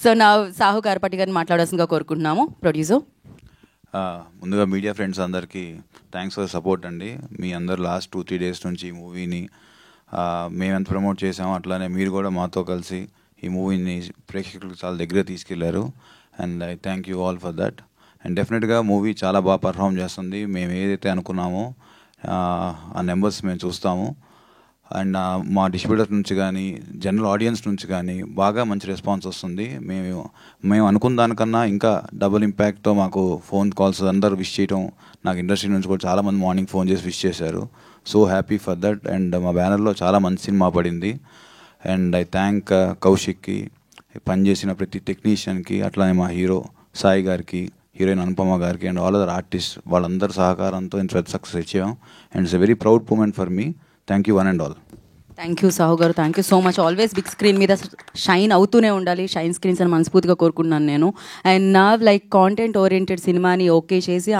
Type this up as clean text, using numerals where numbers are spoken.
So నా సాహు గారపట్టి గారిని మాట్లాడాల్సిందిగా కోరుకుంటున్నాము. ప్రొడ్యూసర్. ముందుగా మీడియా ఫ్రెండ్స్ అందరికీ థ్యాంక్స్ ఫర్ సపోర్ట్ అండి. మీ అందరు లాస్ట్ 2-3 డేస్ నుంచి ఈ మూవీని మేము ఎంత ప్రమోట్ చేసామో అట్లానే మీరు కూడా మాతో కలిసి ఈ మూవీని ప్రేక్షకులకు చాలా దగ్గర తీసుకెళ్లారు. And I thank you all for that. And డెఫినెట్గా మూవీ చాలా బాగా పర్ఫామ్ చేస్తుంది. మేము ఏదైతే అనుకున్నామో ఆ నెంబర్స్ మేము చూస్తాము. అండ్ మా డిస్ట్రిబ్యూటర్ నుంచి కానీ జనరల్ ఆడియన్స్ నుంచి కానీ బాగా మంచి రెస్పాన్స్ వస్తుంది. మేము అనుకున్న దానికన్నా ఇంకా డబుల్ ఇంపాక్ట్తో మాకు ఫోన్ కాల్స్ అందరూ విష్ చేయడం, నాకు ఇండస్ట్రీ నుంచి కూడా చాలామంది మార్నింగ్ ఫోన్ చేసి విష్ చేశారు. So happy for that. And మా బ్యానర్లో చాలా మంచి సినిమా పడింది. అండ్ ఐ థ్యాంక్ కౌశిక్కి, పనిచేసిన ప్రతి టెక్నీషియన్కి, అట్లానే మా హీరో సాయి గారికి, హీరోయిన్ అనుపమ గారికి అండ్ ఆల్ అదర్ ఆర్టిస్ట్ వాళ్ళందరి సహకారంతో ఇంత పెద్ద సక్సెస్ ఇచ్చాం. And it's a very proud moment for me. Thank you one and all. Thank you Sahu గారు, thank you so much. Always big screen మీద షైన్ అవుతూనే ఉండాలి. షైన్ స్క్రీన్స్ అని మనస్ఫూర్తిగా కోరుకుంటున్నాను నేను. అండ్ నా లైక్ కాంటెంట్ ఓరియంటెడ్ సినిమాని ఓకే చేసి